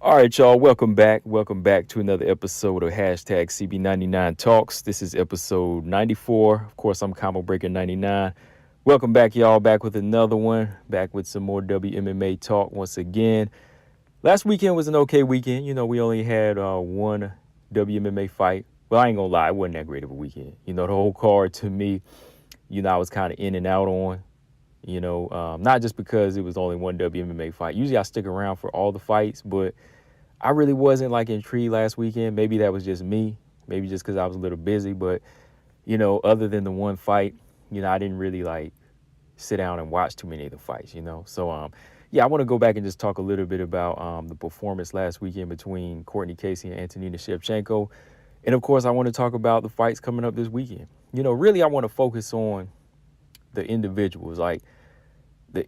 All right, y'all. Welcome back. Welcome back to another episode of hashtag CB99 Talks. This is episode 94. Of course, I'm Combo Breaker 99. Welcome back, y'all. Back with another one. Back with some more WMMA talk once again. Last weekend was an okay weekend. We only had one WMMA fight. Well, I ain't gonna lie, it wasn't that great of a weekend. The whole card to me, I was kind of in and out on. Not just because it was only one WMMA fight. Usually I stick around for all the fights, but I really wasn't like intrigued last weekend. Maybe that was just me. Maybe just because I was a little busy. But, other than the one fight, I didn't really like sit down and watch too many of the fights. So, yeah, I want to go back and just talk a little bit about the performance last weekend between Courtney Casey and Antonina Shevchenko. And, of course, I want to talk about the fights coming up this weekend. Really I want to focus on the individuals, like the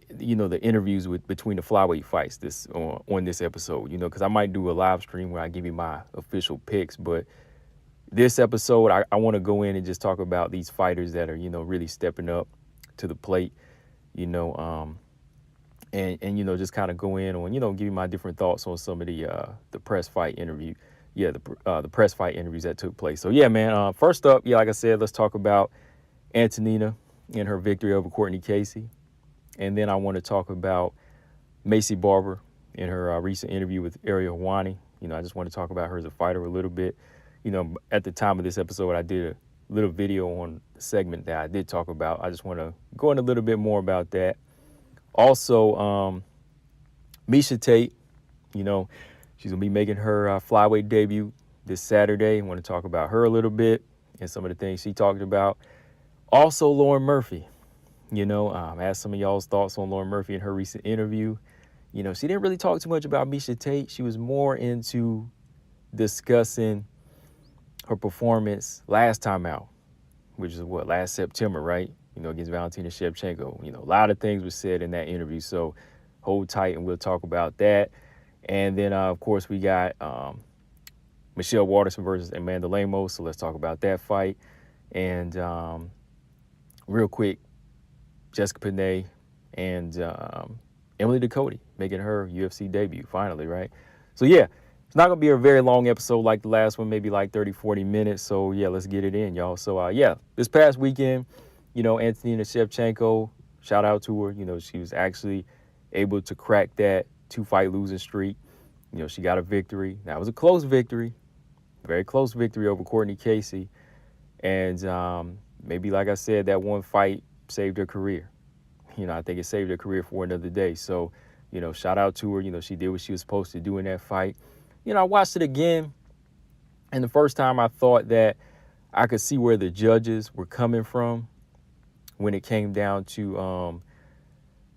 interviews between the flyweight fights on this episode, because I might do a live stream where I give you my official picks, but this episode I want to go in and just talk about these fighters that are really stepping up to the plate, and just kind of go in on give you my different thoughts on some of the press fight interview, the press fight interviews that took place. So yeah, man. First up, like I said, let's talk about Antonina and her victory over Courtney Casey. And then I want to talk about Maycee Barber in her recent interview with Ariel Helwani. I just want to talk about her as a fighter a little bit. At the time of this episode, I did a little video on the segment that I did talk about. I just want to go in a little bit more about that. Also, Miesha Tate, she's going to be making her flyweight debut this Saturday. I want to talk about her a little bit and some of the things she talked about. Also, Lauren Murphy. Ask some of y'all's thoughts on Lauren Murphy in her recent interview. She didn't really talk too much about Miesha Tate. She was more into discussing her performance last time out, which is last September, right? Against Valentina Shevchenko. A lot of things were said in that interview. So hold tight and we'll talk about that. And then, of course, we got Michelle Waterson versus Amanda Lemos. So let's talk about that fight. And real quick, Jessica Panay and Emily Ducote making her UFC debut finally, right? So, yeah, it's not going to be a very long episode like the last one, maybe like 30, 40 minutes. So, yeah, let's get it in, y'all. So, yeah, this past weekend, Antonina Shevchenko, shout out to her. She was actually able to crack that 2-fight losing streak. She got a victory. That was a close victory, very close victory over Courtney Casey. And maybe, like I said, that one fight saved her career. I think it saved her career for another day. So, shout out to her. She did what she was supposed to do in that fight. I watched it again, and the first time I thought that I could see where the judges were coming from when it came down to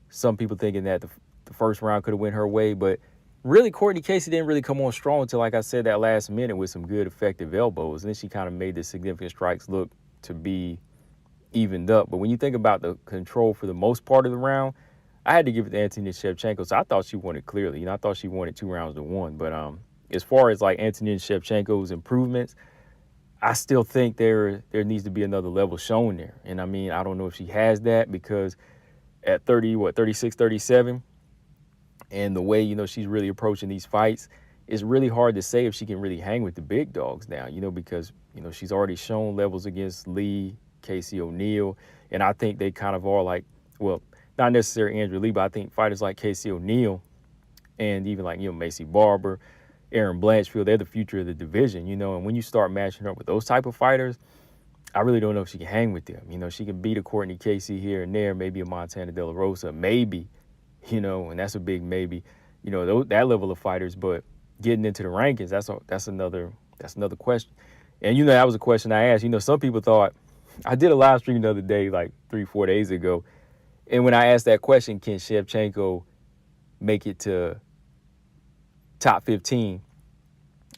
some people thinking that the first round could have went her way. But really, Courtney Casey didn't really come on strong until, like I said, that last minute with some good, effective elbows. And then she kind of made the significant strikes look to be evened up. But when you think about the control for the most part of the round, I had to give it to Antonina Shevchenko. So I thought she won it clearly. I thought she won it 2 rounds to 1. But as far as like Antonina Shevchenko's improvements, I still think there needs to be another level shown there. And I mean, I don't know if she has that, because at 36, 37, and the way, she's really approaching these fights, it's really hard to say if she can really hang with the big dogs now, because, she's already shown levels against Lee, Casey O'Neill, and I think they kind of are like, well, not necessarily Andrew Lee, but I think fighters like Casey O'Neill and even like, Maycee Barber, Aaron Blanchfield, they're the future of the division, and when you start matching up with those type of fighters, I really don't know if she can hang with them. She can beat a Courtney Casey here and there, maybe a Montana De La Rosa, maybe, and that's a big maybe, that level of fighters, but getting into the rankings, that's another question. And, that was a question I asked. Some people thought, I did a live stream the other day, like 3-4 days ago. And when I asked that question, can Shevchenko make it to top 15?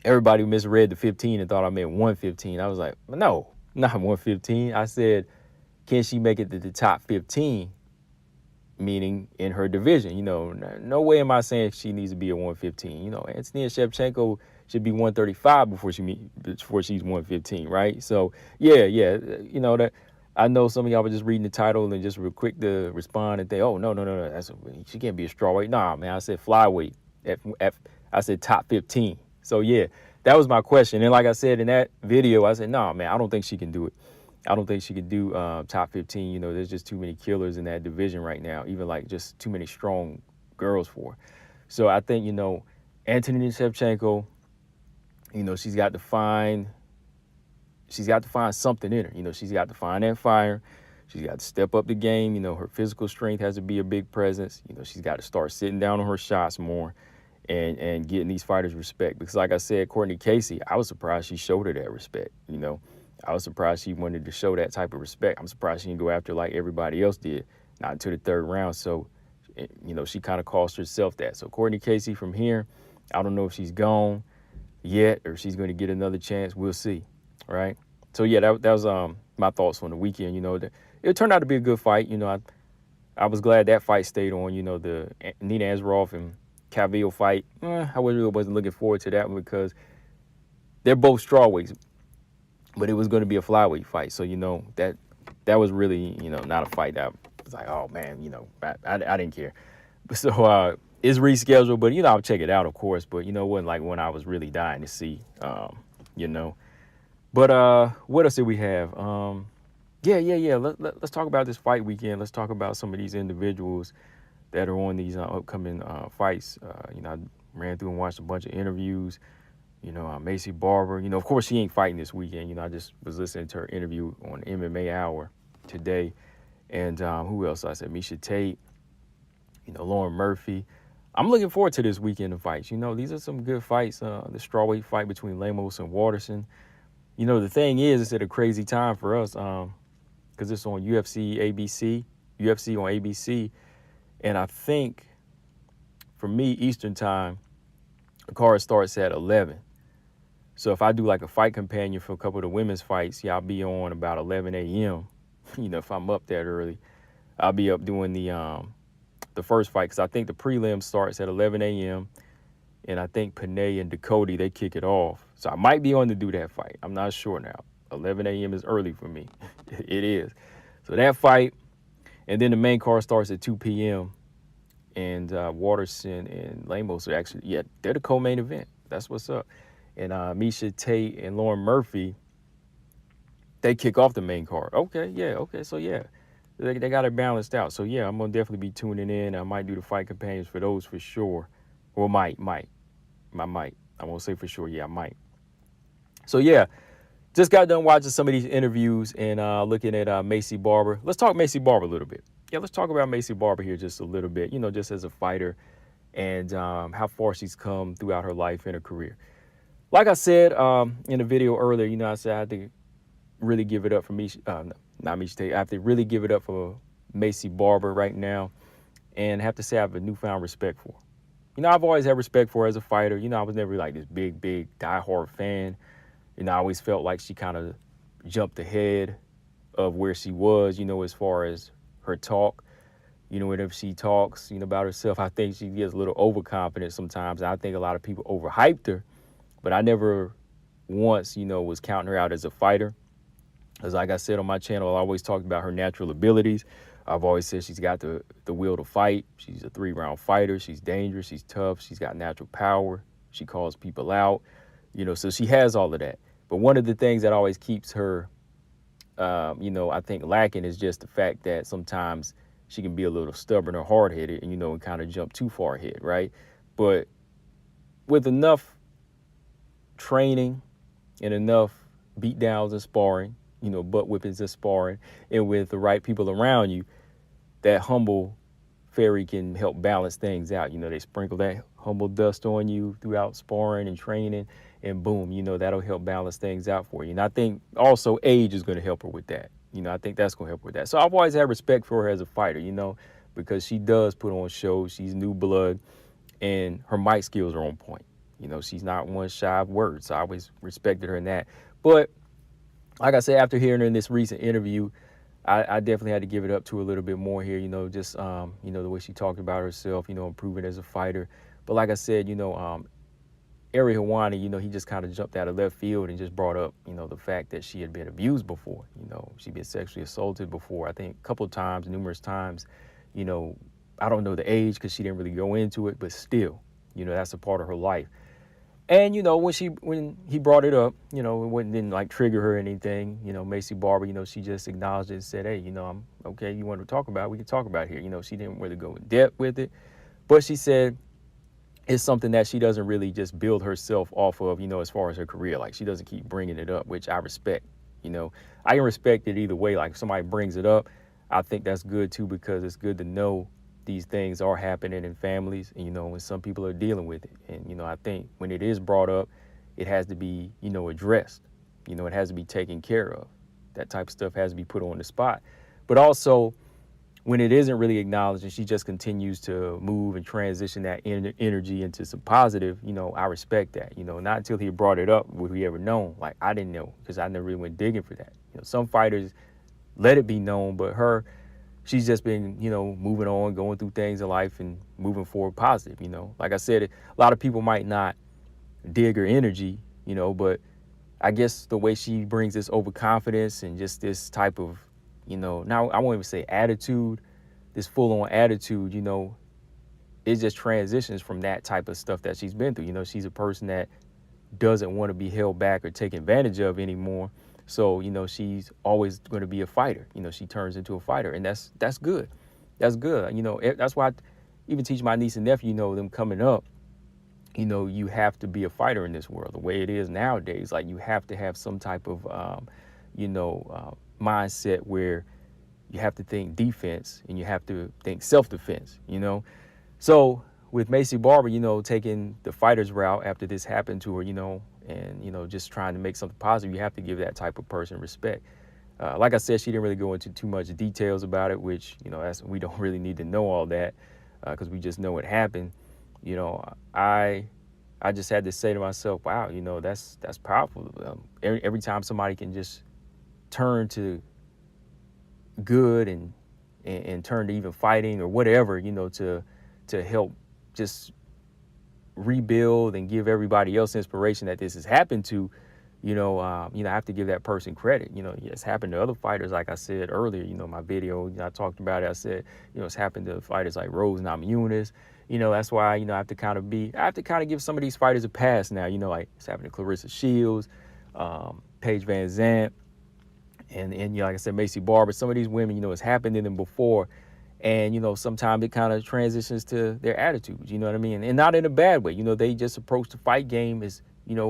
Everybody misread the 15 and thought I meant 115. I was like, no, not 115. I said, can she make it to the top 15? Meaning in her division. No way am I saying she needs to be a 115. Antonina Shevchenko should be 135 before she's 115, right? So yeah, that I know some of y'all were just reading the title and just real quick to respond and think, oh no, she can't be a strawweight. Nah, man, I said flyweight. I said top 15. So yeah, that was my question. And like I said in that video, I said, no, man, I don't think she can do it. I don't think she could do top 15. You know, there's just too many killers in that division right now, even like just too many strong girls for her. So I think, you know, Antonina Shevchenko, you know, she's got to find something in her. You know, she's got to find that fire. She's got to step up the game. You know, her physical strength has to be a big presence. You know, she's got to start sitting down on her shots more and getting these fighters respect. Because like I said, Courtney Casey, I was surprised she showed her that respect. You know, I was surprised she wanted to show that type of respect. I'm surprised she didn't go after like everybody else did, not until the third round. So, you know, she kind of cost herself that. So Courtney Casey from here, I don't know if she's gone yet or she's going to get another chance. We'll see. Right. So yeah, that was my thoughts on the weekend. You know, it turned out to be a good fight. You know, I was glad that fight stayed on. You know, the Nina Ansaroff and Calvillo fight. I really wasn't looking forward to that one because they're both strawweights, but it was going to be a flyweight fight. So you know that was really, you know, not a fight that was like, oh man, you know, I didn't care. So it's rescheduled, but you know, I'll check it out, of course. But you know, it wasn't like when I was really dying to see. You know. But what else did we have? Yeah. Let's talk about this fight weekend. Let's talk about some of these individuals that are on these upcoming fights. You know, I ran through and watched a bunch of interviews. You know, Maycee Barber. You know, of course, she ain't fighting this weekend. You know, I just was listening to her interview on MMA Hour today. And who else? I said Miesha Tate. You know, Lauren Murphy. I'm looking forward to this weekend of fights. You know, these are some good fights. The strawweight fight between Lemos and Waterson. You know, the thing is, it's at a crazy time for us because it's on UFC on ABC. And I think, for me, Eastern time, the card starts at 11. So if I do like a fight companion for a couple of the women's fights, yeah, I'll be on about 11 a.m. You know, if I'm up that early, I'll be up doing the first fight because I think the prelim starts at 11 a.m. And I think Panay and Dakota, they kick it off. So I might be on to do that fight. I'm not sure now. 11 a.m. is early for me. It is. So that fight. And then the main card starts at 2 p.m. And Waterson and Lemos are actually, yeah, they're the co-main event. That's what's up. And Miesha Tate and Lauren Murphy, they kick off the main card. Okay, yeah, okay. So, yeah, they got it balanced out. So, yeah, I'm going to definitely be tuning in. I might do the fight companions for those for sure. Or might. I won't say for sure. Yeah, I might. So, yeah, just got done watching some of these interviews and looking at Maycee Barber. Let's talk Maycee Barber a little bit. Yeah, let's talk about Maycee Barber here just a little bit, you know, just as a fighter and how far she's come throughout her life and her career. Like I said in the video earlier, you know, I said I had to really give it up for not Miesha Tate. I have to really give it up for Maycee Barber right now and have to say I have a newfound respect for her. You know, I've always had respect for her as a fighter. You know, I was never like this big diehard fan. You know, I always felt like she kind of jumped ahead of where she was, you know, as far as her talk. You know, whenever she talks, you know, about herself, I think she gets a little overconfident sometimes. And I think a lot of people overhyped her, but I never once, you know, was counting her out as a fighter. Because like I said on my channel, I always talked about her natural abilities. I've always said she's got the will to fight. She's a 3-round fighter. She's dangerous. She's tough. She's got natural power. She calls people out, you know, so she has all of that. But one of the things that always keeps her, you know, I think lacking is just the fact that sometimes she can be a little stubborn or hard-headed and, you know, and kind of jump too far ahead, right? But with enough training and enough beatdowns and sparring, you know, butt whippings and sparring, and with the right people around you, that humble fairy can help balance things out. You know, they sprinkle that humble dust on you throughout sparring and training, and boom, you know, that'll help balance things out for you. And I think also age is going to help her with that. You know, I think that's going to help her with that. So I've always had respect for her as a fighter, you know, because she does put on shows. She's new blood, and her mic skills are on point. You know, she's not one shy of words. So I always respected her in that. But like I said, after hearing her in this recent interview, I definitely had to give it up to her a little bit more here, you know, just, you know, the way she talked about herself, you know, improving as a fighter. But like I said, you know, Ariel Helwani, you know, he just kind of jumped out of left field and just brought up, you know, the fact that she had been abused before. You know, she'd been sexually assaulted before, I think a couple of times, numerous times. You know, I don't know the age because she didn't really go into it, but still, That's a part of her life. And when he brought it up, it didn't like trigger her or anything. Maycee Barber, she just acknowledged it and said, hey, I'm okay. You want to talk about it? We can talk about it here. She didn't really go in depth with it, but she said it's something that she doesn't really just build herself off of, as far as her career. Like, she doesn't keep bringing it up, which I respect. I can respect it either way. Like, if somebody brings it up, I think that's good too, because it's good to know these things are happening in families, and when some people are dealing with it. And I think when it is brought up, it has to be addressed. It has to be taken care of. That type of stuff has to be put on the spot. But also, when it isn't really acknowledged and she just continues to move and transition that energy into some positive, I respect that. Not until he brought it up would we ever known. Like, I didn't know, because I never really went digging for that. Some fighters let it be known, but she's just been, moving on, going through things in life and moving forward positive. Like I said, a lot of people might not dig her energy, but I guess the way she brings this overconfidence and just this type of, now I won't even say attitude, this full on attitude, it just transitions from that type of stuff that she's been through. She's a person that doesn't want to be held back or taken advantage of anymore. So, she's always going to be a fighter. She turns into a fighter, and that's good. That's good. That's why I even teach my niece and nephew, them coming up, you have to be a fighter in this world. The way it is nowadays, like, you have to have some type of, mindset where you have to think defense and you have to think self-defense, So with Maycee Barber, taking the fighter's route after this happened to her, and, just trying to make something positive, you have to give that type of person respect. Like I said, she didn't really go into too much details about it, which, we don't really need to know all that, because we just know it happened. I just had to say to myself, wow, that's powerful. Every time somebody can just turn to good and turn to even fighting or whatever, to help just rebuild and give everybody else inspiration that this has happened to, I have to give that person credit. It's happened to other fighters. Like I said earlier, my video, I talked about it. I said, it's happened to fighters like Rose Namajunas. That's why, I have to kind of give some of these fighters a pass now, like it's happened to Clarissa Shields, Paige Van Zandt, and like I said, Maycee Barber. Some of these women, it's happened to them before. And, sometimes it kind of transitions to their attitudes, you know what I mean? And not in a bad way. They just approach the fight game as,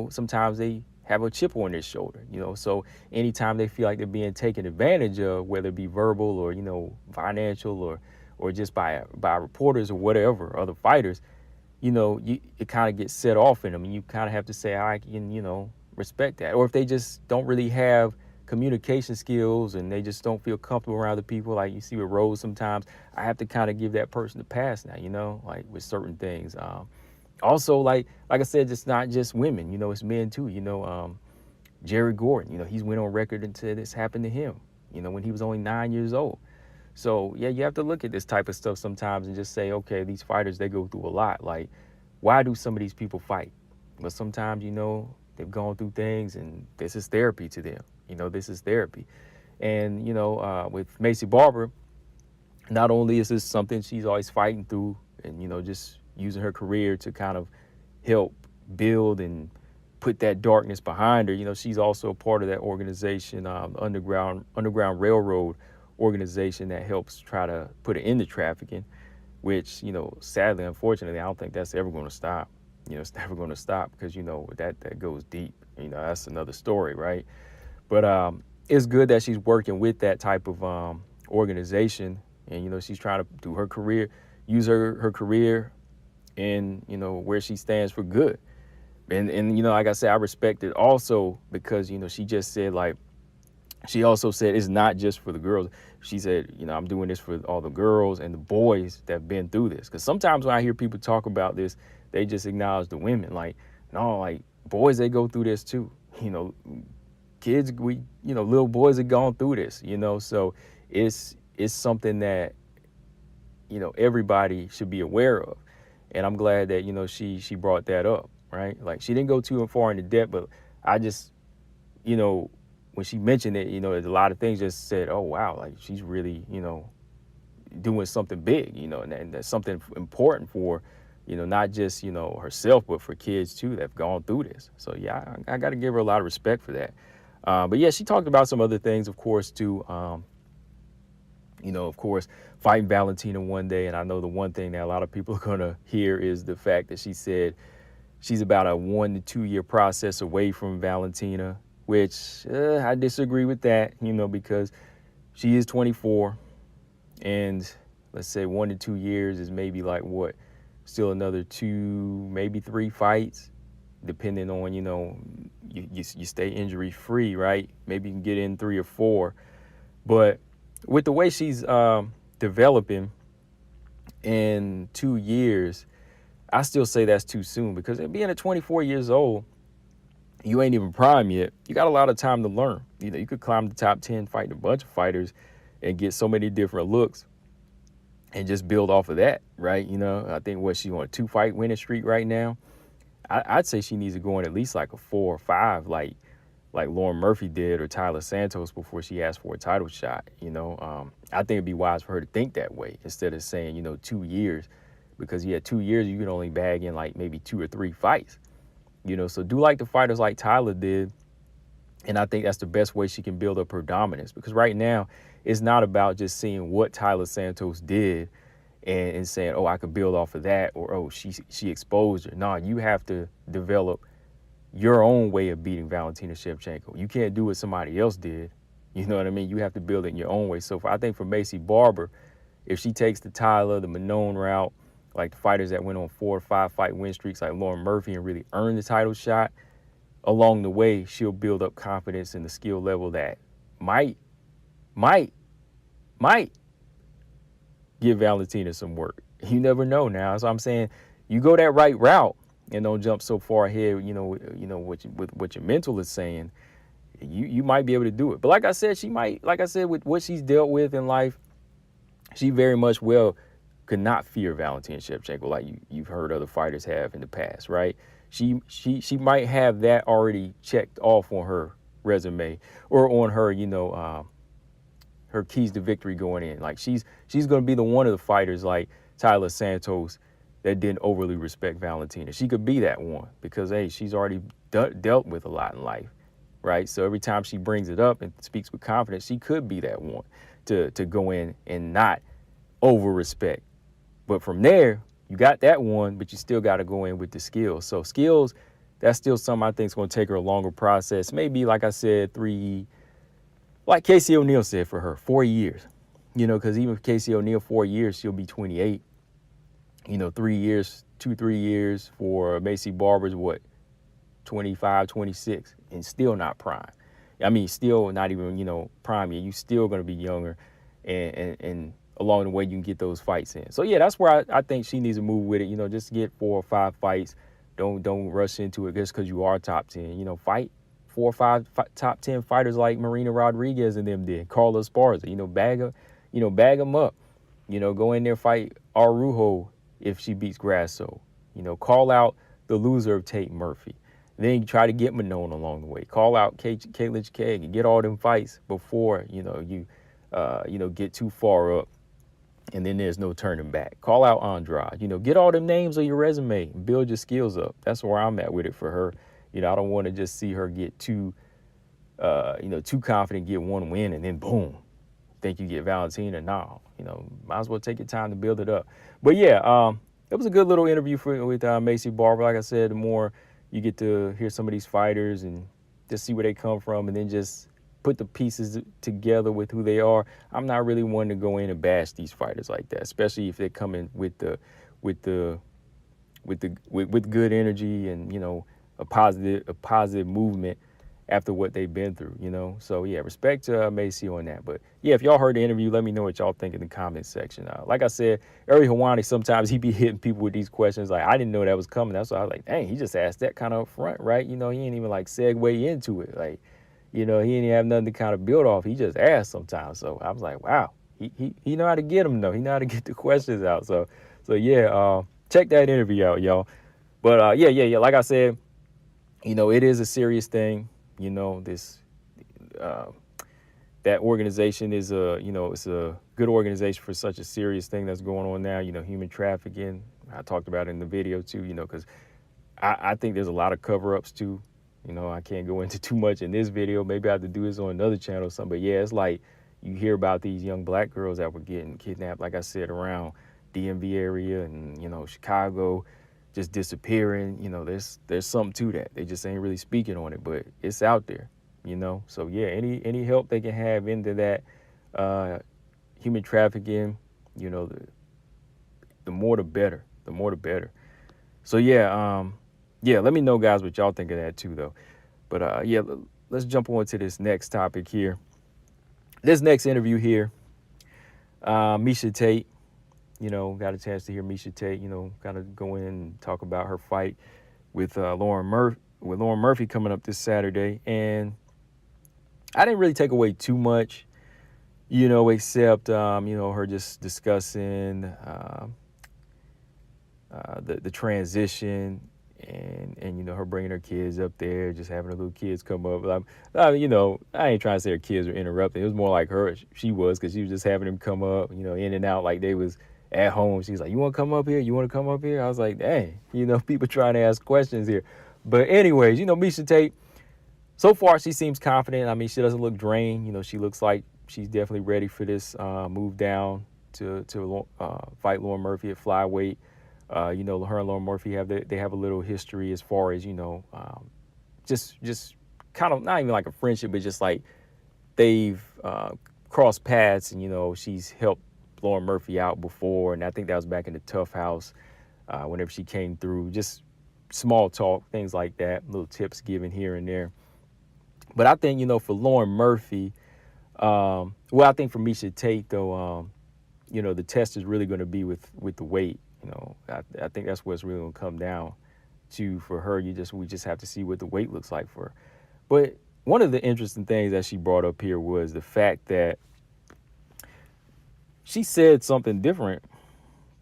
sometimes they have a chip on their shoulder, So anytime they feel like they're being taken advantage of, whether it be verbal or, financial or just by reporters or whatever, other fighters, it kind of gets set off in them. And you kind of have to say, I can, respect that. Or if they just don't really have communication skills and they just don't feel comfortable around other people, like you see with Rose sometimes, I have to kind of give that person a pass now, like with certain things. Also, like I said, it's not just women, it's men too. Jerry Gordon, he's went on record and said this happened to him, when he was only 9 years old. So yeah, you have to look at this type of stuff sometimes and just say, okay, these fighters, they go through a lot. Like, why do some of these people fight? But sometimes, they've gone through things and this is therapy to them. This is therapy. And, with Maycee Barber, not only is this something she's always fighting through and, just using her career to kind of help build and put that darkness behind her, she's also a part of that organization, Underground Railroad organization that helps try to put an end to trafficking, which, sadly, unfortunately, I don't think that's ever going to stop. It's never going to stop because, that goes deep. That's another story, right? But it's good that she's working with that type of organization, and she's trying to do her career, use her career, and where she stands for good. And like I said, I respect it also because she just said, like, she also said it's not just for the girls. She said, I'm doing this for all the girls and the boys that have been through this. Because sometimes when I hear people talk about this, they just acknowledge the women. Like, no, like boys, they go through this too. Kids, little boys have gone through this, so it's something that, everybody should be aware of. And I'm glad that, she brought that up, right? Like, she didn't go too far into depth, but I just, when she mentioned it, there's a lot of things just said, oh, wow, like she's really, doing something big, and that's something important for not just, herself, but for kids too that have gone through this. So yeah, I got to give her a lot of respect for that. But yeah, she talked about some other things, of course, too. Of course, fighting Valentina one day. And I know the one thing that a lot of people are going to hear is the fact that she said she's about a 1 to 2 year process away from Valentina, which I disagree with that, because she is 24, and let's say 1 to 2 years is maybe like what, still another 2, maybe 3 fights, depending on, you stay injury free, right? Maybe you can get in 3 or 4. But with the way she's developing in 2 years, I still say that's too soon, because being at 24 years old, you ain't even prime yet. You got a lot of time to learn. You could climb the top 10, fight a bunch of fighters, and get so many different looks, and just build off of that, right? I think she on a 2-fight winning streak right now. I'd say she needs to go on at least like a 4 or 5, like Lauren Murphy did, or Tyler Santos, before she asked for a title shot. I think it'd be wise for her to think that way instead of saying, 2 years, because 2 years, you can only bag in like maybe 2 or 3 fights, so do like the fighters like Tyler did. And I think that's the best way she can build up her dominance, because right now it's not about just seeing what Tyler Santos did and saying, oh, I could build off of that, or, oh, she exposed her. No, you have to develop your own way of beating Valentina Shevchenko. You can't do what somebody else did. You know what I mean? You have to build it in your own way. So I think for Maycee Barber, if she takes the Tyler, the Manon route, like the fighters that went on 4 or 5 fight win streaks like Lauren Murphy, and really earn the title shot, along the way, she'll build up confidence in the skill level that might give Valentina some work. You never know now. So I'm saying, you go that right route and don't jump so far ahead, with what your mental is saying, you might be able to do it. But like I said, with what she's dealt with in life, she very much could not fear Valentina Shevchenko like you've heard other fighters have in the past, right? She might have that already checked off on her resume, or on her, her keys to victory going in. Like she's going to be one of the fighters like Tyler Santos that didn't overly respect Valentina. She could be that one, because hey, she's already dealt with a lot in life, right? So every time she brings it up and speaks with confidence, she could be that one to go in and not over respect. But from there, you got that one, but you still got to go in with the skills. So skills, that's still something I think is going to take her a longer process. Maybe, like I said, 3, like Casey O'Neill said for her, 4 years. Because even if Casey O'Neill, 4 years, she'll be 28. 3 years, 2-3 years for Maycee Barber's, 25, 26, and still not prime. I mean, still not even, prime yet. You still going to be younger, and along the way, you can get those fights in. So yeah, that's where I think she needs to move with it. Just get 4 or 5 fights. Don't rush into it just because you are top 10. Fight 4 or 5 top 10 fighters like Marina Rodriguez and them did. Carla Esparza. Bag them up. Go in there, fight Arujo if she beats Grasso. Call out the loser of Tate Murphy. Then you try to get Manon along the way. Call out Caitlin Chikag and get all them fights before you get too far up, and then there's no turning back. Call out Andrade. Get all them names on your resume and build your skills up. That's where I'm at with it for her. I don't want to just see her get too confident, get one win, and then boom, think you get Valentina. No, might as well take your time to build it up. But yeah, it was a good little interview with Maycee Barber. Like I said, the more you get to hear some of these fighters and just see where they come from, and then just put the pieces together with who they are. I'm not really one to go in and bash these fighters like that, especially if they're coming with good energy and a positive movement after what they've been through. So yeah, respect to Maycee on that. But yeah, if y'all heard the interview, let me know what y'all think in the comments section. Like I said, Ari Hawani, sometimes he be hitting people with these questions like, I didn't know that was coming. That's why I was like, dang, he just asked that kind of up front, right? He ain't even like segue into it. Like, he didn't have nothing to kind of build off. He just asked sometimes. So I was like, wow, he know how to get them though. He know how to get the questions out. So yeah, check that interview out, y'all. But yeah. Like I said, it is a serious thing. This that organization is it's a good organization for such a serious thing that's going on now. Human trafficking, I talked about it in the video too, because I think there's a lot of cover-ups too. I can't go into too much in this video. Maybe I have to do this on another channel or something. But yeah, it's like you hear about these young black girls that were getting kidnapped, like I said, around DMV area and, Chicago, just disappearing. There's something to that. They just ain't really speaking on it, but it's out there, So yeah, any help they can have into that human trafficking, the more the better. The more the better. So yeah, let me know, guys, what y'all think of that too, though. But yeah, let's jump on to this next topic here. This next interview here, Miesha Tate, got a chance to hear Miesha Tate, kind of go in and talk about her fight with Lauren Murphy coming up this Saturday. And I didn't really take away too much, except, her just discussing the transition and her bringing her kids up there, just having her little kids come up. I ain't trying to say her kids were interrupting. It was more like she was, because she was just having them come up, in and out like they was at home. She's like, you want to come up here? You want to come up here? I was like, dang, people trying to ask questions here. But anyways, Miesha Tate, so far she seems confident. I mean, she doesn't look drained. She looks like she's definitely ready for this move down to fight Lauren Murphy at flyweight. Her and Lauren Murphy have a little history as far as just kind of not even like a friendship, but just like they've crossed paths, and she's helped Lauren Murphy out before, and I think that was back in the Tough House whenever she came through. Just small talk, things like that, little tips given here and there. But I think for Lauren Murphy, I think for Miesha Tate though, the test is really going to be with the weight. I think that's what it's really going to come down to for her. We just have to see what the weight looks like for her. But one of the interesting things that she brought up here was the fact that she said something different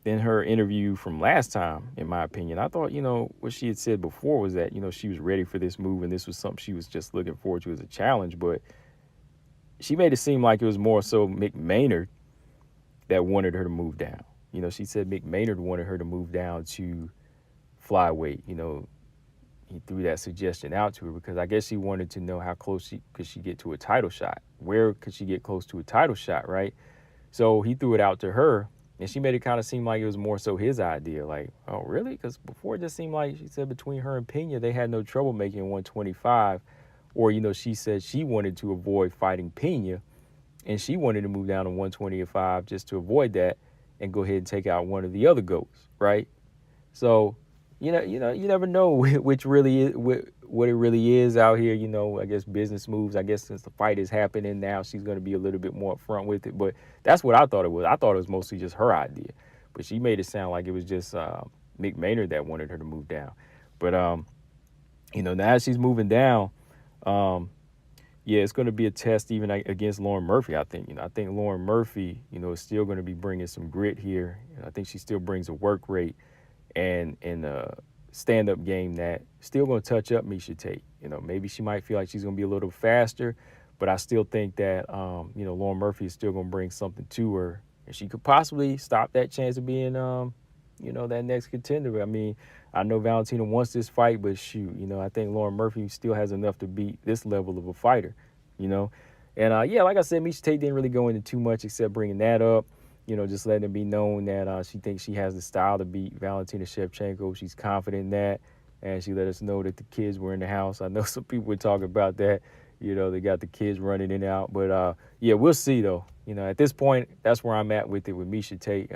than her interview from last time, in my opinion. I thought, what she had said before was that, she was ready for this move and this was something she was just looking forward to as a challenge. But she made it seem like it was more so Mick Maynard that wanted her to move down. She said Mick Maynard wanted her to move down to flyweight. He threw that suggestion out to her because I guess she wanted to know how close could she get to a title shot. Where could she get close to a title shot, right? So he threw it out to her, and she made it kind of seem like it was more so his idea. Like, oh, really? Because before it just seemed like she said between her and Pena, they had no trouble making 125. Or, she said she wanted to avoid fighting Pena, and she wanted to move down to 125 just to avoid that and go ahead and take out one of the other goats, right? So, you never know which really is what it really is out here. I guess business moves. I guess since the fight is happening now, she's going to be a little bit more upfront with it. But that's what I thought it was. I thought it was mostly just her idea, but she made it sound like it was just Mick Maynard that wanted her to move down. But now she's moving down. Yeah, it's going to be a test even against Lauren Murphy, I think. I think Lauren Murphy, is still going to be bringing some grit here. I think she still brings a work rate and a stand-up game that still going to touch up Miesha Tate. Maybe she might feel like she's going to be a little faster, but I still think that, Lauren Murphy is still going to bring something to her. And she could possibly stop that chance of being, that next contender. I mean, I know Valentina wants this fight, but shoot, I think Lauren Murphy still has enough to beat this level of a fighter, And yeah, like I said, Miesha Tate didn't really go into too much except bringing that up, just letting it be known that she thinks she has the style to beat Valentina Shevchenko. She's confident in that, and she let us know that the kids were in the house. I know some people were talking about that, they got the kids running in and out, but yeah, we'll see though. At this point, that's where I'm at with it with Miesha Tate.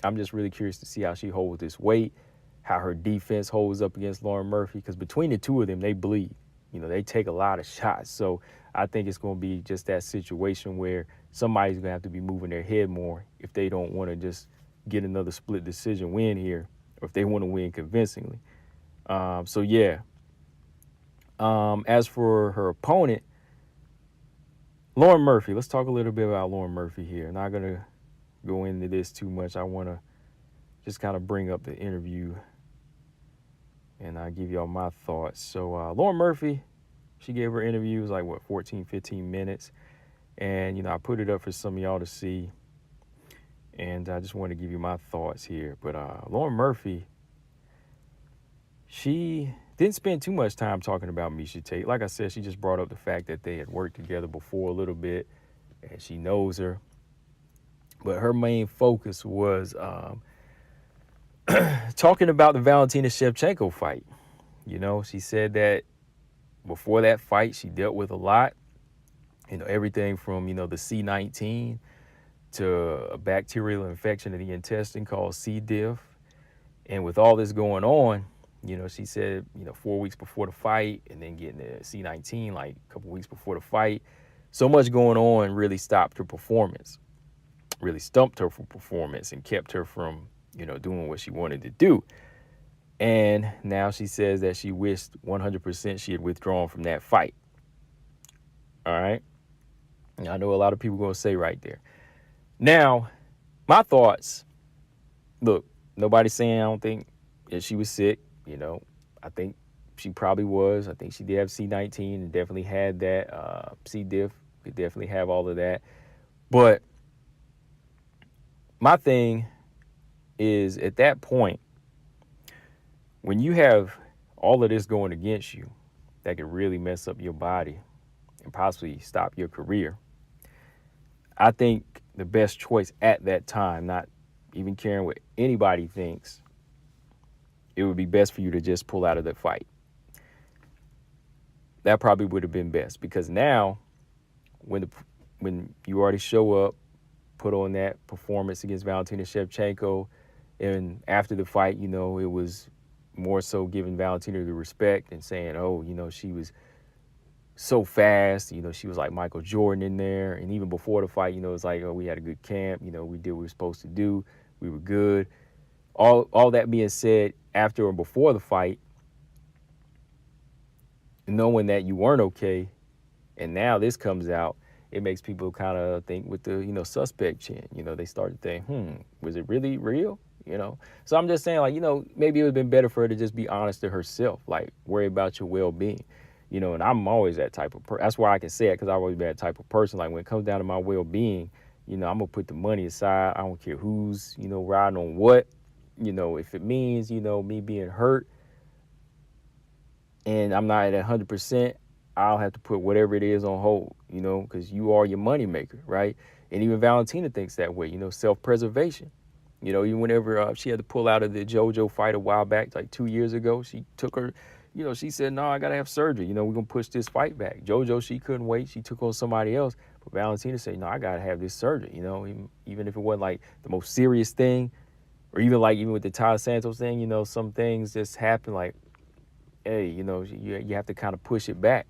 I'm just really curious to see how she holds this weight, how her defense holds up against Lauren Murphy, because between the two of them, they bleed. They take a lot of shots. So I think it's going to be just that situation where somebody's going to have to be moving their head more if they don't want to just get another split decision win here, or if they want to win convincingly. So, yeah. As for her opponent, Lauren Murphy, let's talk a little bit about Lauren Murphy here. I'm not going to go into this too much. I want to just kind of bring up the interview and I'll give y'all my thoughts. So Lauren Murphy, she gave her interview, it was like, 14, 15 minutes. And, I put it up for some of y'all to see. and I just want to give you my thoughts here. But Lauren Murphy, she didn't spend too much time talking about Miesha Tate. Like I said, she just brought up the fact that they had worked together before a little bit, and she knows her. But her main focus was talking about the Valentina Shevchenko fight. She said that before that fight, she dealt with a lot. Everything from, the C19 to a bacterial infection of the intestine called C. diff. And with all this going on, she said, 4 weeks before the fight and then getting the C19 like a couple weeks before the fight, so much going on really stopped her performance, really stumped her for performance and kept her from, doing what she wanted to do. And now she says that she wished 100% she had withdrawn from that fight. All right. And I know a lot of people are going to say right there. Now, my thoughts, look, nobody's saying I don't think that she was sick. I think she probably was. I think she did have C19 and definitely had that C. diff. Could definitely have all of that. But my thing is, at that point, when you have all of this going against you, that could really mess up your body and possibly stop your career, I think the best choice at that time, not even caring what anybody thinks, it would be best for you to just pull out of the fight. That probably would have been best, because now when you already show up, put on that performance against Valentina Shevchenko, and after the fight, it was more so giving Valentina the respect and saying, oh, she was so fast, she was like Michael Jordan in there. And even before the fight, it's like, oh, we had a good camp, we did what we were supposed to do, we were good. All that being said, after or before the fight, knowing that you weren't okay, and now this comes out, it makes people kind of think with the, suspect chin. They start to think, was it really real? So I'm just saying, like, maybe it would have been better for her to just be honest to herself, like, worry about your well-being. And I'm always that type of person. That's why I can say it, because I've always been that type of person. Like, when it comes down to my well-being, I'm going to put the money aside. I don't care who's, riding on what. If it means, me being hurt and I'm not at 100%, I'll have to put whatever it is on hold, because you are your money maker, right? And even Valentina thinks that way, self-preservation. Even whenever she had to pull out of the JoJo fight a while back, like 2 years ago, she took her, she said, no, I got to have surgery. We're going to push this fight back. JoJo, she couldn't wait. She took on somebody else. But Valentina said, no, I got to have this surgery, even if it wasn't like the most serious thing, or even with the Tyler Santos thing, some things just happen like, hey, you have to kind of push it back.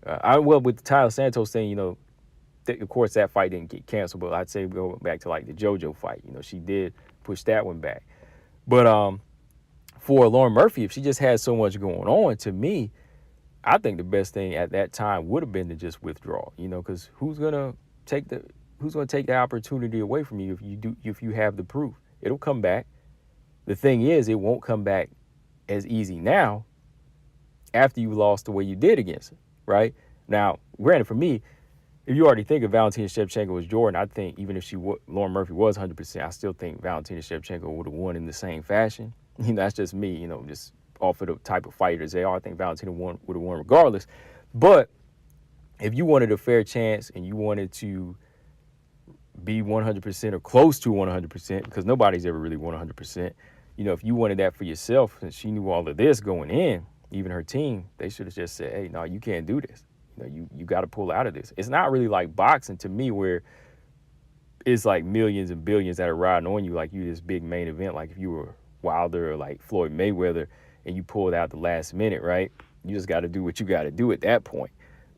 With the Tyler Santos thing, of course, that fight didn't get canceled, but I'd say go back to like the JoJo fight. She did push that one back. But for Lauren Murphy, if she just had so much going on, to me, I think the best thing at that time would have been to just withdraw. Because who's gonna take the opportunity away from you if you have the proof? It'll come back. The thing is, it won't come back as easy now after you lost the way you did against it, right? Now, granted, for me, if you already think of Valentina Shevchenko as Jordan, I think even if Lauren Murphy was 100%, I still think Valentina Shevchenko would have won in the same fashion. That's just me, just off of the type of fighters they are. I think Valentina would have won regardless. But if you wanted a fair chance and you wanted to be 100% or close to 100%, because nobody's ever really 100%, if you wanted that for yourself, and she knew all of this going in, even her team, they should have just said, hey, no, you can't do this. You got to pull out of this. It's not really like boxing to me, where it's like millions and billions that are riding on you, like you this big main event. Like if you were Wilder or like Floyd Mayweather and you pulled out the last minute, right? You just got to do what you got to do at that point.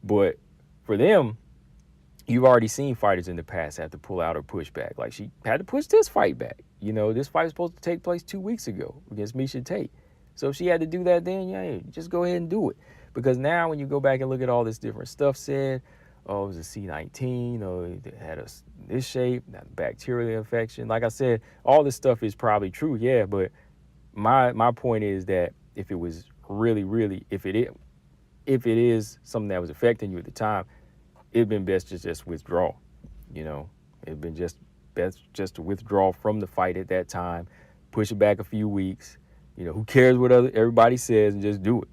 But for them, you've already seen fighters in the past have to pull out or push back. Like she had to push this fight back. This fight was supposed to take place 2 weeks ago against Miesha Tate. So if she had to do that then, yeah, just go ahead and do it. Because now when you go back and look at all this different stuff said, oh, it was a C19, oh, it had this shape, that bacterial infection. Like I said, all this stuff is probably true, yeah, but my point is that if it was really, if it is something that was affecting you at the time, it'd been best to just withdraw. It'd been just best just to withdraw from the fight at that time, push it back a few weeks. Who cares what everybody says, and just do it.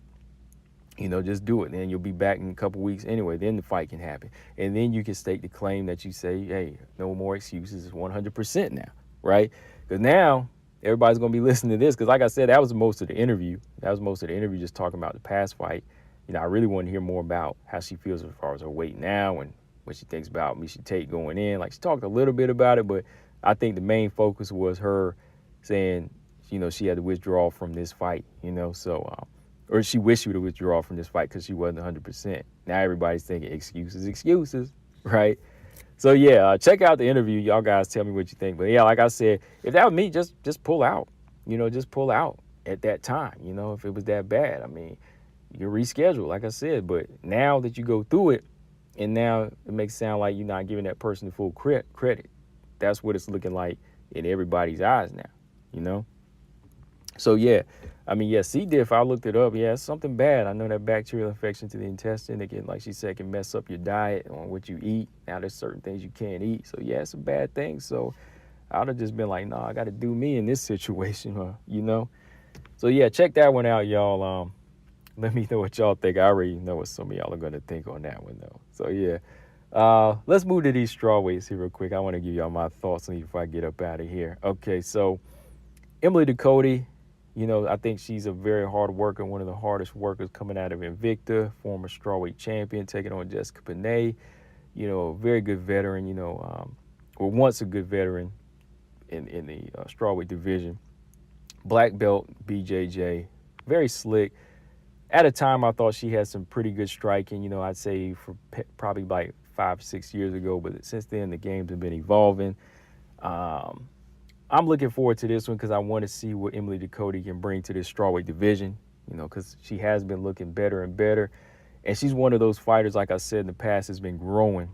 Just do it. Then you'll be back in a couple weeks anyway. Then the fight can happen. And then you can stake the claim that you say, hey, no more excuses. It's 100% now, right? Because now everybody's going to be listening to this. Because like I said, that was most of the interview. Just talking about the past fight. I really want to hear more about how she feels as far as her weight now and what she thinks about Miesha Tate going in. Like, she talked a little bit about it, but I think the main focus was her saying, she had to withdraw from this fight, or she wished she would withdraw from this fight because she wasn't 100%. Now everybody's thinking excuses, right? So yeah, check out the interview. Y'all guys tell me what you think. But yeah, like I said, if that was me, just pull out. Just pull out at that time. If it was that bad, I mean, you can reschedule, like I said. But now that you go through it, and now it makes it sound like you're not giving that person the full credit. That's what it's looking like in everybody's eyes now. So yeah, I mean, yeah, C. diff, I looked it up. Yeah, it's something bad. I know that bacterial infection to the intestine, it can, like she said, can mess up your diet on what you eat. Now there's certain things you can't eat. So yeah, it's a bad thing. So I would have just been like, nah, I got to do me in this situation, So yeah, check that one out, y'all. Let me know what y'all think. I already know what some of y'all are going to think on that one, though. So yeah, let's move to these strawweights here real quick. I want to give y'all my thoughts on it before I get up out of here. Okay, so Emily Ducote, I think she's a very hard worker, one of the hardest workers coming out of Invicta, former strawweight champion, taking on Jessica Panay, a very good veteran, or once a good veteran in the strawweight division. Black belt, BJJ, very slick. At a time, I thought she had some pretty good striking, I'd say for probably like 5-6 years ago, but since then the games have been evolving. I'm looking forward to this one because I want to see what Emily Ducote can bring to this strawweight division, because she has been looking better and better. And she's one of those fighters, like I said in the past, has been growing,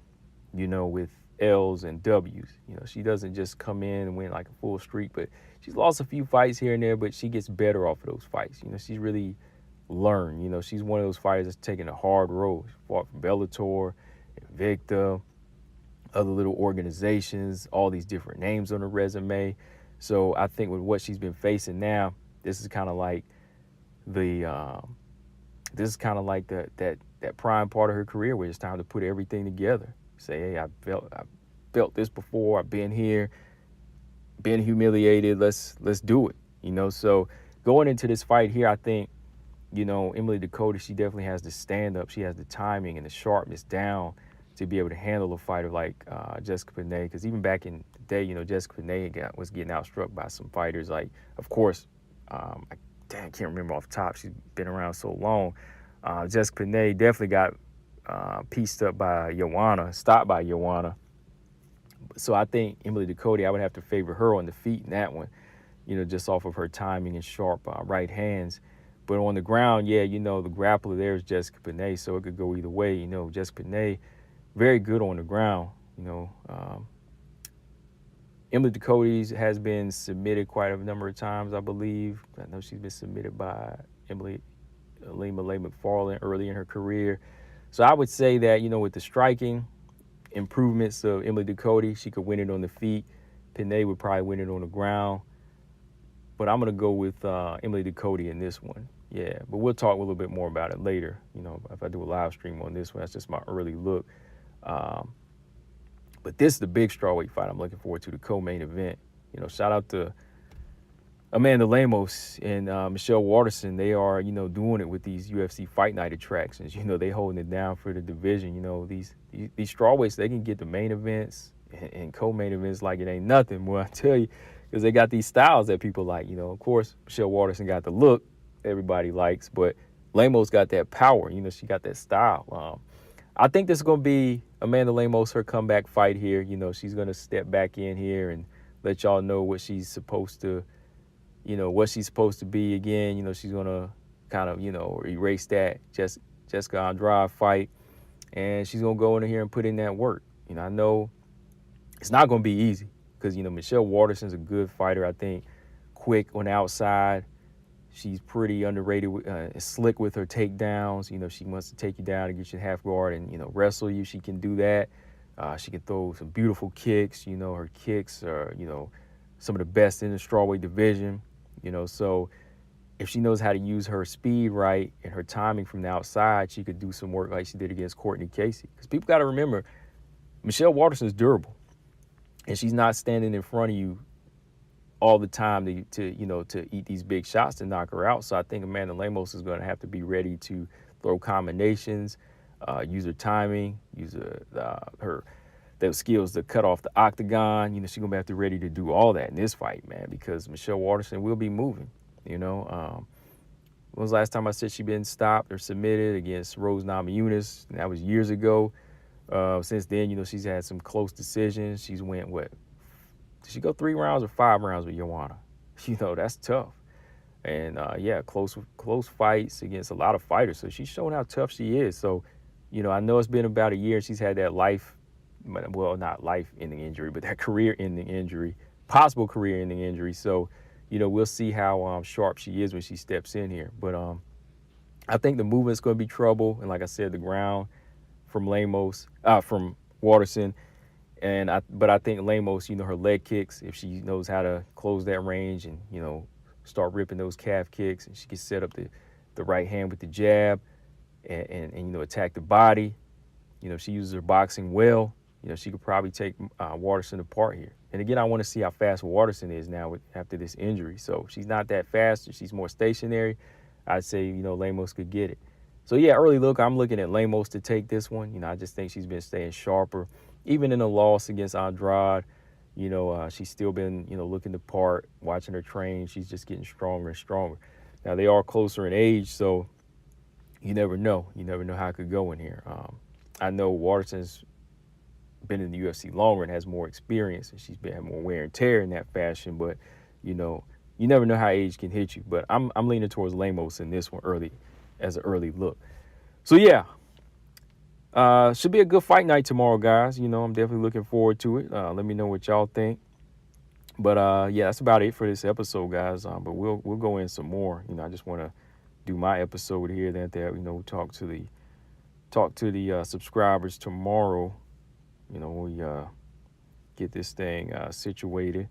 with L's and W's. She doesn't just come in and win like a full streak, but she's lost a few fights here and there, but she gets better off of those fights. She's really learned. She's one of those fighters that's taking a hard road. She fought for Bellator, Invicta, other little organizations, all these different names on her resume. So I think with what she's been facing now, this is kind of like that prime part of her career where it's time to put everything together. Say, hey, I felt this before. I've been here, been humiliated. Let's do it. So going into this fight here, I think, Emily Ducote, she definitely has the stand up. She has the timing and the sharpness down to be able to handle a fighter like Jessica Panay. Because even back in the day, Jessica Panay was getting outstruck by some fighters. Like, of course, I can't remember off the top. She's been around so long. Jessica Panay definitely got pieced up by stopped by Joanna. So I think Emily Ducote, I would have to favor her on the feet in that one, just off of her timing and sharp right hands. But on the ground, yeah, the grappler there is Jessica Panay, so it could go either way. Jessica Panay, very good on the ground. Emily Ducote has been submitted quite a number of times, I believe. I know she's been submitted by Emily Lima McFarland early in her career. So I would say that, with the striking improvements of Emily Ducote, she could win it on the feet. Panay would probably win it on the ground. But I'm going to go with Emily Ducote in this one. Yeah, but we'll talk a little bit more about it later. If I do a live stream on this one, that's just my early look. But this is the big strawweight fight I'm looking forward to, the co-main event. Shout out to Amanda Lemos and Michelle Waterson. They are, doing it with these UFC Fight Night attractions. They holding it down for the division. These strawweights, they can get the main events and co-main events like it ain't nothing. Well, I tell you, because they got these styles that people like. Of course, Michelle Waterson got the look everybody likes, but Lemos got that power. She got that style. I think this is going to be Amanda Lemos, her comeback fight here. She's going to step back in here and let y'all know what she's supposed to, be again. She's going to kind of, erase that Jessica Andrade fight, and she's going to go in here and put in that work. I know it's not going to be easy because, Michelle Waterson's a good fighter, I think, quick on the outside. She's pretty underrated, slick with her takedowns. She wants to take you down and get you half guard and, wrestle you. She can do that. She can throw some beautiful kicks. Her kicks are, some of the best in the strawweight division. So if she knows how to use her speed right and her timing from the outside, she could do some work like she did against Courtney Casey. Because people got to remember, Michelle Waterson is durable, and she's not standing in front of you all the time to eat these big shots to knock her out. So I think Amanda Lemos is going to have to be ready to throw combinations, use her timing, use her those skills to cut off the octagon. She's going to have to be ready to do all that in this fight, man, because Michelle Waterson will be moving. When was the last time I said she'd been stopped or submitted against Rose Namajunas? That was years ago. Since then, she's had some close decisions. She's went, did she go 3 rounds or 5 rounds with Joanna? That's tough. And, close fights against a lot of fighters. So she's showing how tough she is. So, I know it's been about a year. She's had that not life-ending injury, but that career-ending injury, possible career-ending injury. So, we'll see how sharp she is when she steps in here. But I think the movement's going to be trouble. And like I said, the ground from Waterson. But I think Lemos, her leg kicks, if she knows how to close that range and, start ripping those calf kicks, and she can set up the right hand with the jab and attack the body. She uses her boxing well. She could probably take Waterson apart here. And again, I want to see how fast Waterson is now after this injury. So if she's not that fast, she's more stationary, I'd say, Lemos could get it. So, yeah, early look, I'm looking at Lemos to take this one. I just think she's been staying sharper. Even in a loss against Andrade, she's still been, looking the part, watching her train. She's just getting stronger and stronger. Now, they are closer in age, so you never know. You never know how it could go in here. I know Waterson's been in the UFC longer and has more experience, and she's been having more wear and tear in that fashion. But, you never know how age can hit you. But I'm leaning towards Lemos in this one as an early look. So, yeah. Should be a good fight night tomorrow, guys. I'm definitely looking forward to it. Let me know what y'all think. But that's about it for this episode, guys. But we'll go in some more. I just want to do my episode here. Then we'll talk to the subscribers tomorrow. When we get this thing situated,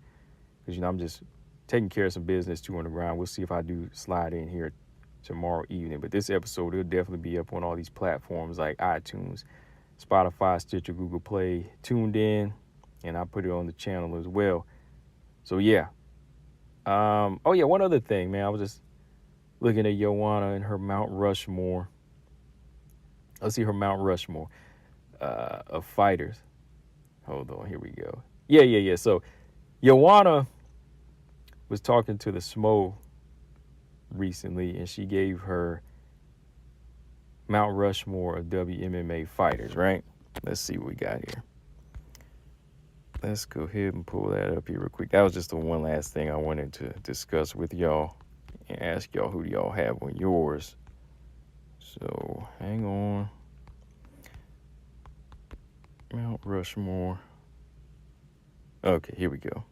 because I'm just taking care of some business too on the ground. We'll see if I do slide in here tomorrow evening. But this episode will definitely be up on all these platforms like iTunes, Spotify, Stitcher, Google Play, tuned in, and I put it on the channel as well. So yeah. One other thing, man. I was just looking at Joanna and her Mount Rushmore. Let's see her Mount Rushmore of fighters. Hold on, here we go. Yeah. So Joanna was talking to the Smo recently, and she gave her Mount Rushmore of WMMA fighters, right? Let's see what we got here. Let's go ahead and pull that up here real quick. That was just the one last thing I wanted to discuss with y'all and ask y'all who do y'all have on yours. So hang on. Mount Rushmore. Okay, here we go.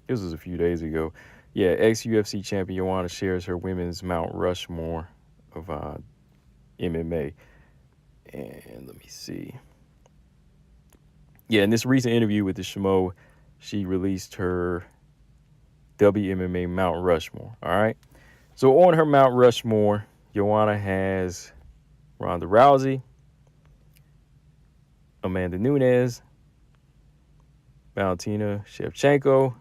This was a few days ago. Yeah, ex-UFC champion Joanna shares her women's Mount Rushmore of MMA. And let me see. Yeah, in this recent interview with the Schmo, she released her WMMA Mount Rushmore. All right. So on her Mount Rushmore, Joanna has Ronda Rousey, Amanda Nunes, Valentina Shevchenko,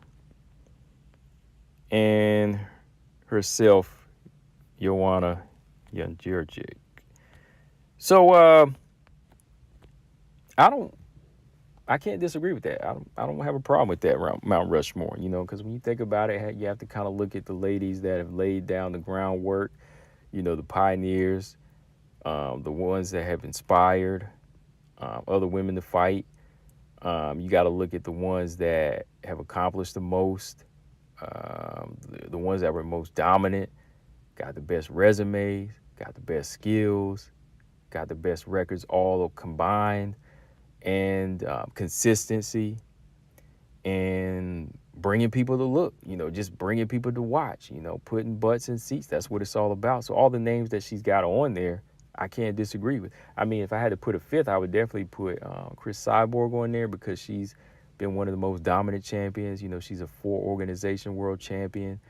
and herself, Joanna Jędrzejczyk. So I can't disagree with that. I don't have a problem with that Mount Rushmore, because when you think about it, you have to kind of look at the ladies that have laid down the groundwork, the pioneers, the ones that have inspired other women to fight. You got to look at the ones that have accomplished the most, the ones that were most dominant, got the best resumes, got the best skills, got the best records all combined, and consistency, and bringing people to look, just bringing people to watch, putting butts in seats. That's what it's all about. So all the names that she's got on there, I can't disagree with. I mean, if I had to put a fifth, I would definitely put Chris Cyborg on there because she's been one of the most dominant champions. You know, she's a 4-organization world champion,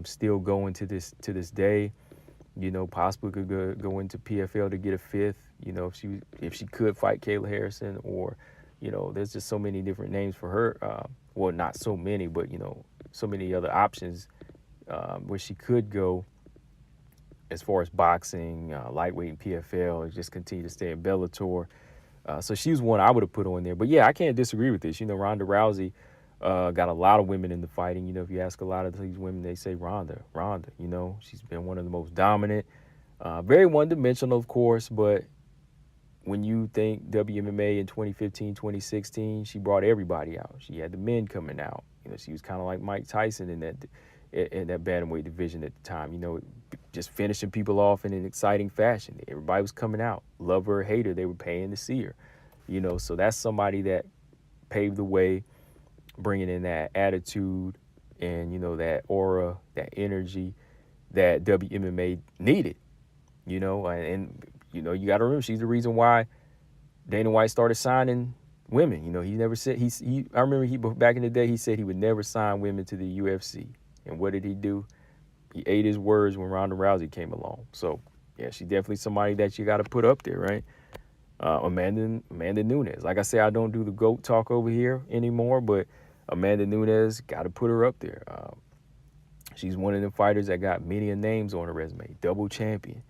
still going to this day. You know, possibly could go into PFL to get a fifth. You know, if she could fight Kayla Harrison, or, you know, there's just so many different names for her. Well, not so many, but, you know, so many other options where she could go as far as boxing, lightweight, and PFL, and just continue to stay in Bellator. So she's one I would have put on there. But yeah, I can't disagree with this. You know, Ronda Rousey got a lot of women in the fighting. You know, if you ask a lot of these women, they say Ronda. You know, she's been one of the most dominant, very one-dimensional, of course, but when you think WMMA in 2015, 2016, she brought everybody out. She had the men coming out. You know, she was kind of like Mike Tyson in that bantamweight division at the time. You know, just finishing people off in an exciting fashion. Everybody was coming out. Love her or hate her, they were paying to see her. You know, so that's somebody that paved the way, bringing in that attitude and, you know, that aura, that energy that WMMA needed. You know, and you know, you got to remember, she's the reason why Dana White started signing women. You know, he never said, I remember back in the day, he said he would never sign women to the UFC. And what did he do? He ate his words when Ronda Rousey came along. So, yeah, she's definitely somebody that you got to put up there, right? Amanda Nunes. Like I say, I don't do the GOAT talk over here anymore, but Amanda Nunes, got to put her up there. She's one of them fighters that got many names on her resume. Double champion.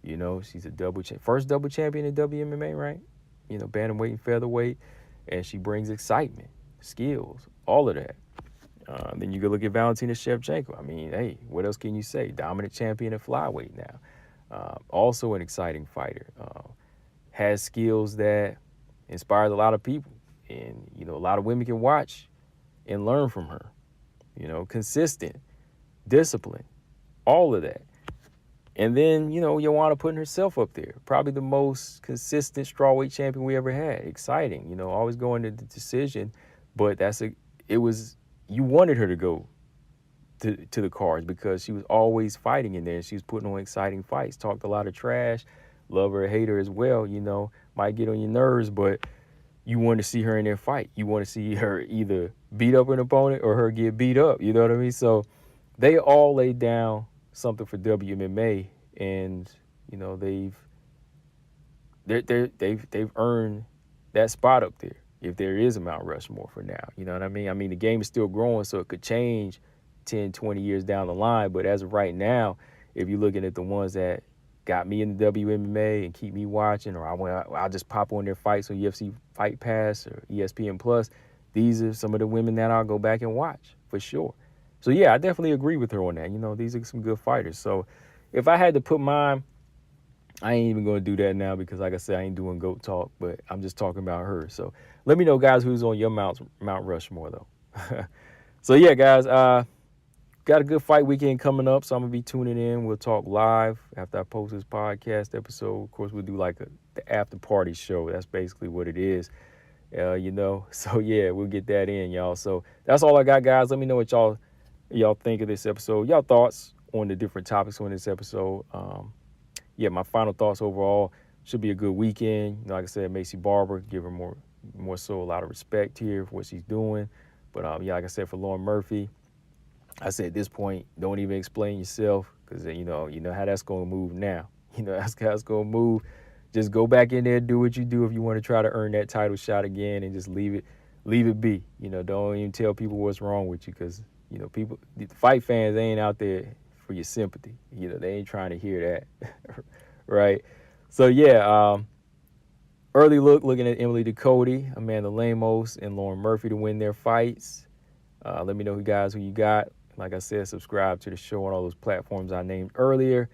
You know, she's a first double champion in WMMA, right? You know, bantamweight and featherweight. And she brings excitement, skills, all of that. Then you go look at Valentina Shevchenko. I mean, hey, what else can you say? Dominant champion at flyweight now. Also an exciting fighter. Has skills that inspires a lot of people. And, you know, a lot of women can watch and learn from her. You know, consistent, discipline, all of that. And then, you know, Joanna putting herself up there. Probably the most consistent strawweight champion we ever had. Exciting, you know, always going to the decision. But you wanted her to go to the cards because she was always fighting in there. She was putting on exciting fights. Talked a lot of trash. Love her or hate her as well, you know. Might get on your nerves, but you want to see her in there fight. You want to see her either beat up an opponent or her get beat up. You know what I mean? So they all laid down something for WMMA, and you know they've earned that spot up there. If there is a Mount Rushmore for now, you know what I mean? I mean, the game is still growing, so it could change 10, 20 years down the line. But as of right now, if you're looking at the ones that got me in the WMMA and keep me watching, or I'll just pop on their fights on UFC Fight Pass or ESPN Plus, these are some of the women that I'll go back and watch for sure. So, yeah, I definitely agree with her on that. You know, these are some good fighters. So, if I had to put mine, I ain't even going to do that now because, like I said, I ain't doing GOAT talk, but I'm just talking about her. So, let me know, guys, who's on your Mount Rushmore, though. So, yeah, guys, got a good fight weekend coming up, so I'm going to be tuning in. We'll talk live after I post this podcast episode. Of course, we'll do like the after party show. That's basically what it is. You know, so, yeah, we'll get that in, y'all. So, that's all I got, guys. Let me know what y'all think of this episode, y'all thoughts on the different topics on this episode. Yeah, my final thoughts overall, should be a good weekend. You know, like I said, Maycee Barber, give her more so a lot of respect here for what she's doing. But yeah, like I said, for Lauren Murphy, I said at this point, don't even explain yourself because you know how that's going to move now. You know, that's how it's going to move. Just go back in there, do what you do if you want to try to earn that title shot again, and just leave it be. You know, don't even tell people what's wrong with you because you know, the fight fans, they ain't out there for your sympathy. You know, they ain't trying to hear that, right? So, yeah, early looking at Emily Ducote, Amanda Lemos, and Lauren Murphy to win their fights. Let me know, who you got. Like I said, subscribe to the show on all those platforms I named earlier.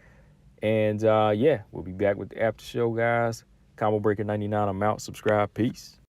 And, yeah, we'll be back with the after show, guys. Combo Breaker 99, I'm out. Subscribe. Peace.